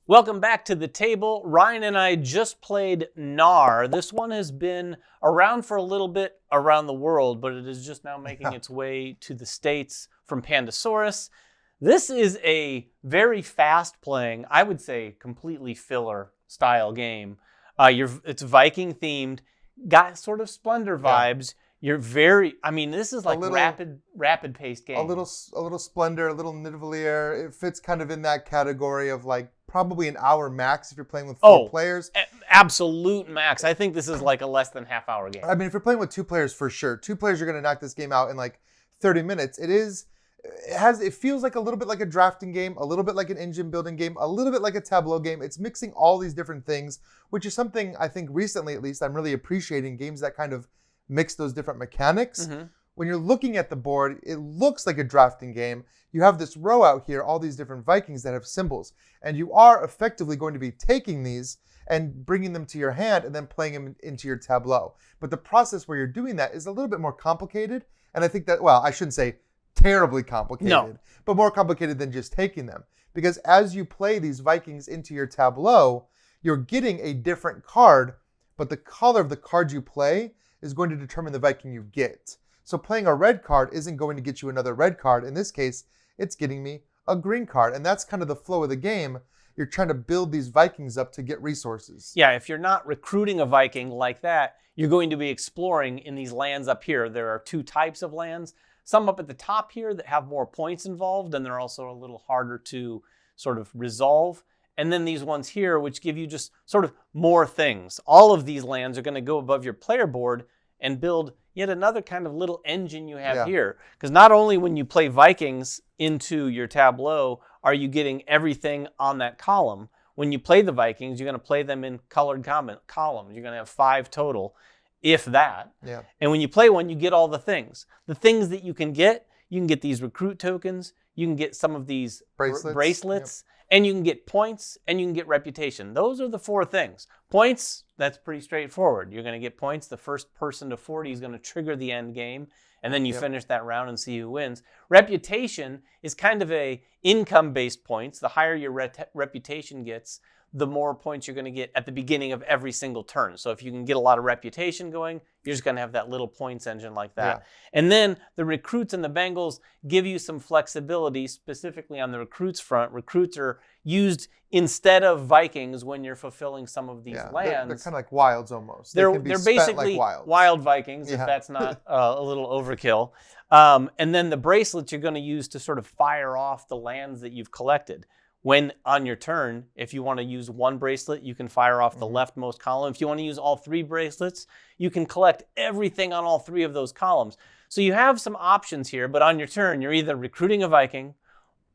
Welcome back to the table. Ryan and I just played Knarr. This one has been around for a little bit around the world, but it is just now making its way to the States from Pandasaurus. This is a very fast-playing, I would say completely filler style game. It's Viking themed, got sort of Splendor vibes. You're this is like rapid paced game. A little Splendor, a little Nidavellir. It fits kind of in that category of like probably an hour max if you're playing with four players. Absolute max. I think this is like a less than half-hour game. I mean, if you're playing with two players, for sure. Two players are going to knock this game out in like 30 minutes. It feels like a little bit like a drafting game, a little bit like an engine building game, a little bit like a tableau game. It's mixing all these different things, which is something I think recently, at least, I'm really appreciating games that kind of mix those different mechanics. Mm-hmm. When you're looking at the board, it looks like a drafting game. You have this row out here, all these different Vikings that have symbols, and you are effectively going to be taking these and bringing them to your hand and then playing them into your tableau. But the process where you're doing that is a little bit more complicated, and I think that, well, I shouldn't say terribly complicated, but more complicated than just taking them. Because as you play these Vikings into your tableau, you're getting a different card, but the color of the card you play is going to determine the Viking you get. So playing a red card isn't going to get you another red card. In this case, it's getting me a green card. And that's kind of the flow of the game. You're trying to build these Vikings up to get resources. Yeah, if you're not recruiting a Viking like that, you're going to be exploring in these lands up here. There are two types of lands. Some up at the top here that have more points involved, and they're also a little harder to sort of resolve. And then these ones here, which give you just sort of more things. All of these lands are going to go above your player board and build yet another kind of little engine you have here. Because not only when you play Vikings into your tableau are you getting everything on that column. When you play the Vikings, you're going to play them in colored columns. You're going to have 5 total, if that. Yeah. And when you play one, you get all the things. The things that you can get these recruit tokens. You can get some of these bracelets. And you can get points, and you can get reputation. Those are the 4 things. Points, that's pretty straightforward. You're going to get points. The first person to 40 is going to trigger the end game, and then you finish that round and see who wins. Reputation is kind of a income-based points. The higher your reputation gets, the more points you're going to get at the beginning of every single turn. So if you can get a lot of reputation going, you're just going to have that little points engine like that. Yeah. And then the recruits and the Bengals give you some flexibility, specifically on the recruits front. Recruits are used instead of Vikings when you're fulfilling some of these lands. They're kind of like wilds almost. They're basically like wild Vikings, if that's not a little overkill. And then the bracelets you're going to use to sort of fire off the lands that you've collected. When on your turn, if you want to use one bracelet, you can fire off the leftmost column. If you want to use all 3 bracelets, you can collect everything on all 3 of those columns. So you have some options here, but on your turn, you're either recruiting a Viking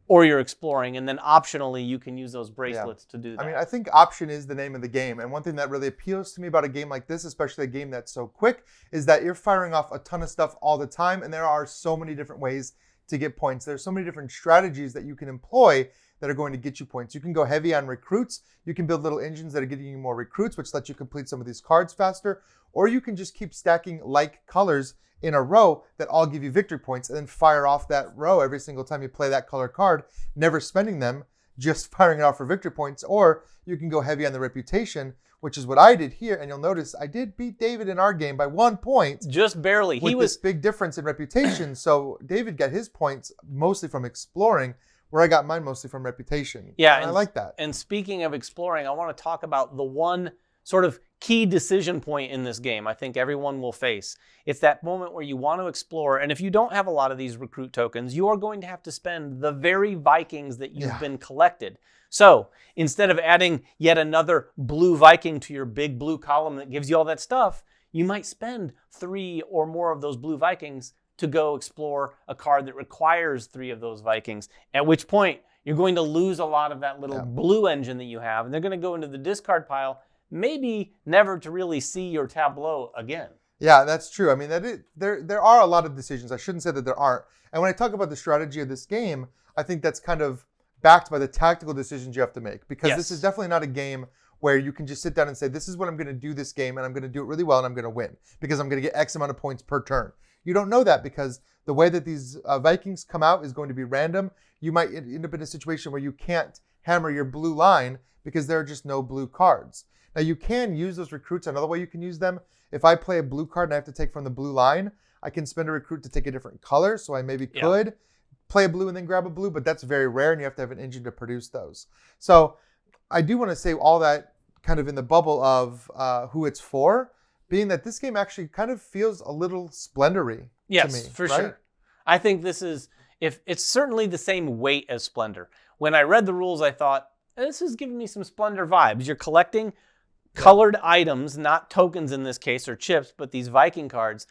or you're exploring, and then optionally, you can use those bracelets to do that. I mean, I think option is the name of the game. And one thing that really appeals to me about a game like this, especially a game that's so quick, is that you're firing off a ton of stuff all the time, and there are so many different ways to get points. There's so many different strategies that you can employ that are going to get you points. You can go heavy on recruits. You can build little engines that are getting you more recruits, which lets you complete some of these cards faster. Or you can just keep stacking like colors in a row that all give you victory points and then fire off that row every single time you play that color card, never spending them, just firing it off for victory points. Or you can go heavy on the reputation, which is what I did here. And you'll notice I did beat David in our game by 1 point. Just barely. With this big difference in reputation. So David got his points mostly from exploring, where I got mine mostly from reputation. Yeah, and I like that. And speaking of exploring, I want to talk about the one sort of key decision point in this game I think everyone will face. It's that moment where you want to explore, and if you don't have a lot of these recruit tokens, you are going to have to spend the very Vikings that you've been collected. So instead of adding yet another blue Viking to your big blue column that gives you all that stuff, you might spend 3 or more of those blue Vikings to go explore a card that requires 3 of those Vikings, at which point you're going to lose a lot of that little blue engine that you have, and they're going to go into the discard pile, maybe never to really see your tableau again. Yeah, that's true. I mean, there are a lot of decisions. I shouldn't say that there aren't. And when I talk about the strategy of this game, I think that's kind of backed by the tactical decisions you have to make, because this is definitely not a game where you can just sit down and say, this is what I'm going to do this game, and I'm going to do it really well, and I'm going to win, because I'm going to get X amount of points per turn. You don't know that, because the way that these Vikings come out is going to be random. You might end up in a situation where you can't hammer your blue line because there are just no blue cards. Now you can use those recruits. Another way you can use them, if I play a blue card and I have to take from the blue line, I can spend a recruit to take a different color. So I maybe could play a blue and then grab a blue, but that's very rare and you have to have an engine to produce those. So I do want to say all that kind of in the bubble of who it's for, being that this game actually kind of feels a little Splendor-y to me. For sure. I think this is, if it's certainly the same weight as Splendor. When I read the rules, I thought, this is giving me some Splendor vibes. You're collecting colored items, not tokens in this case, or chips, but these Viking cards.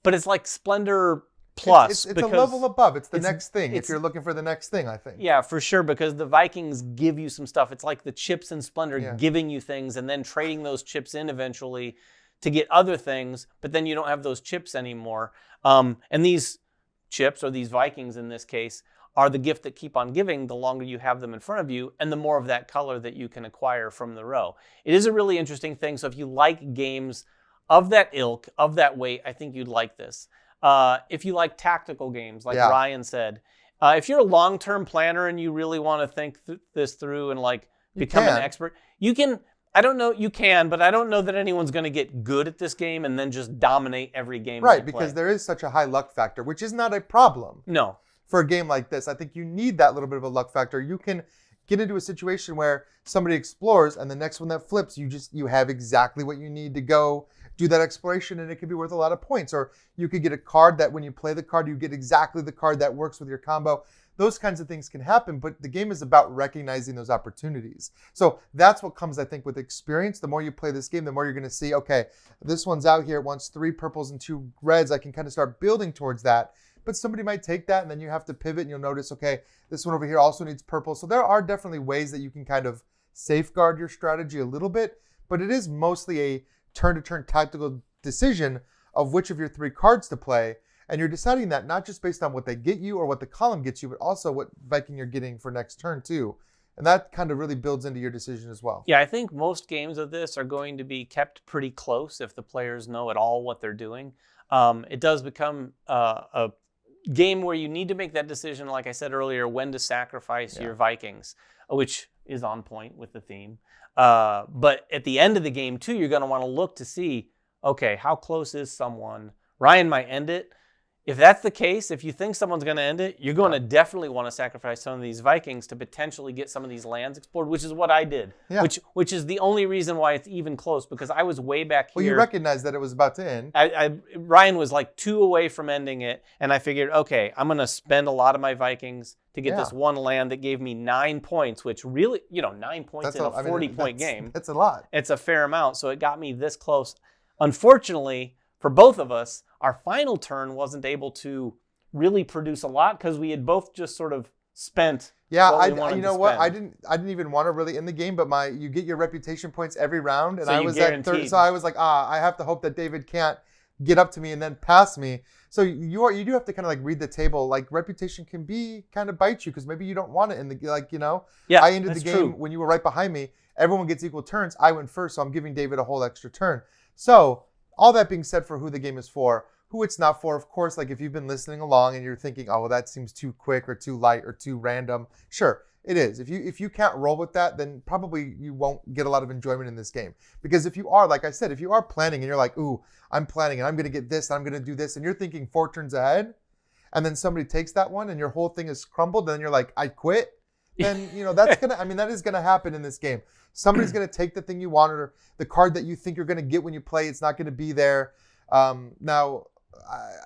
But it's like Splendor Plus. It's a level above. It's the next thing, if you're looking for the next thing, I think. Yeah, for sure, because the Vikings give you some stuff. It's like the chips in Splendor giving you things and then trading those chips in eventually to get other things, but then you don't have those chips anymore. And these chips, or these Vikings in this case, are the gift that keep on giving the longer you have them in front of you and the more of that color that you can acquire from the row. It is a really interesting thing. So if you like games of that ilk, of that weight, I think you'd like this. If you like tactical games, like Ryan said, if you're a long-term planner and you really want to think this through and like become an expert, you can. I don't know, you can, but I don't know that anyone's going to get good at this game and then just dominate every game. Right, because there is such a high luck factor, which is not a problem. No. For a game like this, I think you need that little bit of a luck factor. You can get into a situation where somebody explores and the next one that flips, you have exactly what you need to go do that exploration, and it could be worth a lot of points. Or you could get a card that when you play the card, you get exactly the card that works with your combo. Those kinds of things can happen, but the game is about recognizing those opportunities. So that's what comes, I think, with experience. The more you play this game, the more you're going to see, okay, this one's out here. It wants 3 purples and 2 reds. I can kind of start building towards that. But somebody might take that, and then you have to pivot, and you'll notice, okay, this one over here also needs purple. So there are definitely ways that you can kind of safeguard your strategy a little bit, but it is mostly a turn-to-turn tactical decision of which of your 3 cards to play. And you're deciding that not just based on what they get you or what the column gets you, but also what Viking you're getting for next turn too. And that kind of really builds into your decision as well. Yeah, I think most games of this are going to be kept pretty close if the players know at all what they're doing. It does become a game where you need to make that decision, like I said earlier, when to sacrifice your Vikings, which is on point with the theme. But at the end of the game too, you're going to want to look to see, okay, how close is someone? Ryan might end it. If that's the case, if you think someone's going to end it, you're going to definitely want to sacrifice some of these Vikings to potentially get some of these lands explored, which is what I did. Yeah. Which is the only reason why it's even close, because I was way back here. Well, you recognized that it was about to end. Ryan was like 2 away from ending it, and I figured, okay, I'm going to spend a lot of my Vikings to get this one land that gave me 9 points, which really, 9 points in a 40-point game. That's a lot. It's a fair amount, so it got me this close. Unfortunately, for both of us, our final turn wasn't able to really produce a lot because we had both just sort of spent. Yeah, you know what? I didn't even want to really end the game, but you get your reputation points every round, and so I was at 3rd, so I was like, I have to hope that David can't get up to me and then pass me. So you do have to kind of like read the table. Like reputation can be kind of bite you because maybe you don't want it in the Yeah, I ended the game when you were right behind me. Everyone gets equal turns. I went first, so I'm giving David a whole extra turn. So all that being said, for who the game is for, who it's not for, of course, like if you've been listening along and you're thinking, oh, well, that seems too quick or too light or too random. Sure, it is. If you can't roll with that, then probably you won't get a lot of enjoyment in this game. Because if you are, like I said, if you are planning and you're like, ooh, I'm planning and I'm going to get this, and I'm going to do this, and you're thinking 4 turns ahead, and then somebody takes that one and your whole thing is crumbled, then you're like, I quit. Then, that is going to happen in this game. Somebody's going to take the thing you want, or the card that you think you're going to get when you play, it's not going to be there. Now,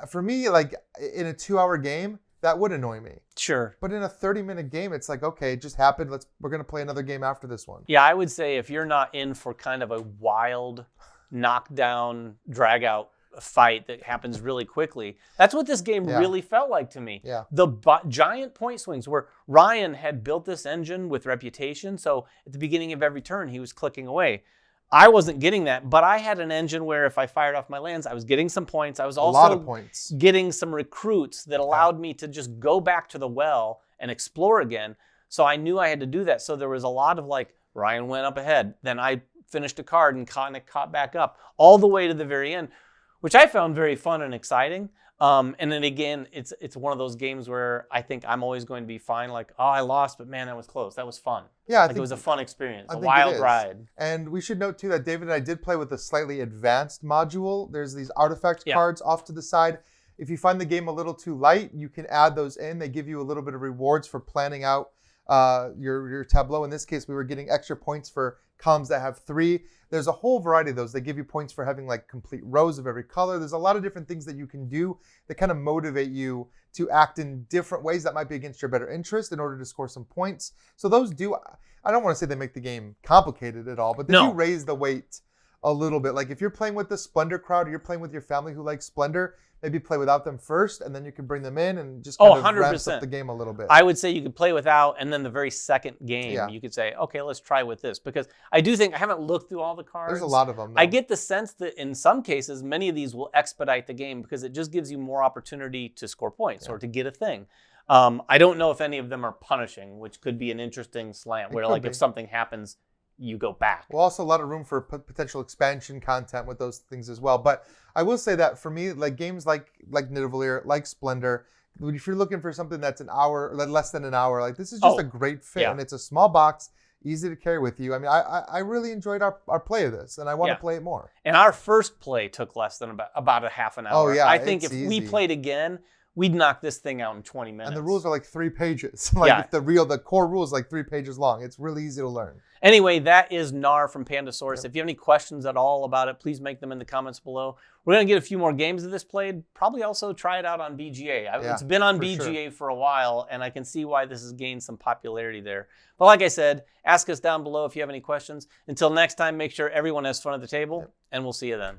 for me, like in a 2-hour game, that would annoy me. Sure. But in a 30-minute game, it's like, okay, it just happened. We're going to play another game after this one. Yeah, I would say if you're not in for kind of a wild knockdown, drag-out fight that happens really quickly, that's what this game really felt like to me. Yeah. The giant point swings where Ryan had built this engine with reputation, so at the beginning of every turn he was clicking away. I wasn't getting that, but I had an engine where if I fired off my lands, I was getting some points. I was also a lot of points. Getting some recruits that allowed me to just go back to the well and explore again. So I knew I had to do that. So there was a lot of like, Ryan went up ahead, then I finished a card and caught back up all the way to the very end, which I found very fun and exciting. And then again, it's one of those games where I think I'm always going to be fine. Like, oh, I lost, but man, that was close. That was fun. Yeah, it was a fun experience, a wild ride. And we should note too that David and I did play with a slightly advanced module. There's these artifact cards off to the side. If you find the game a little too light, you can add those in. They give you a little bit of rewards for planning out your tableau. In this case, we were getting extra points for columns that have 3. There's a whole variety of those. They give you points for having like complete rows of every color. There's a lot of different things that you can do that kind of motivate you to act in different ways that might be against your better interest in order to score some points. So those do, I don't want to say they make the game complicated at all, but they do raise the weight a little bit. Like if you're playing with the Splendor crowd or you're playing with your family who likes Splendor, maybe play without them first, and then you can bring them in and just kind of 100%. ramps up the game a little bit. I would say you could play without, and then the very second game, you could say, okay, let's try with this. Because I do think, I haven't looked through all the cards. There's a lot of them, though. I get the sense that in some cases, many of these will expedite the game because it just gives you more opportunity to score points or to get a thing. I don't know if any of them are punishing, which could be an interesting slant, where like if something happens, you go back. Well, also a lot of room for potential expansion content with those things as well. But I will say that for me, like games like Nidavellir, like Splendor, if you're looking for something that's an hour, less than an hour, like this is just a great fit. And it's a small box, easy to carry with you. I mean, I really enjoyed our play of this, and I want to play it more. And our first play took less than about a half an hour. Oh, yeah, I think if we played again, we'd knock this thing out in 20 minutes. And the rules are like 3 pages. Like if the core rule is like 3 pages long. It's really easy to learn. Anyway, that is Knarr from Pandasaurus. If you have any questions at all about it, please make them in the comments below. We're going to get a few more games of this played. Probably also try it out on BGA. It's been on BGA for a while, and I can see why this has gained some popularity there. But like I said, ask us down below if you have any questions. Until next time, make sure everyone has fun at the table, and we'll see you then.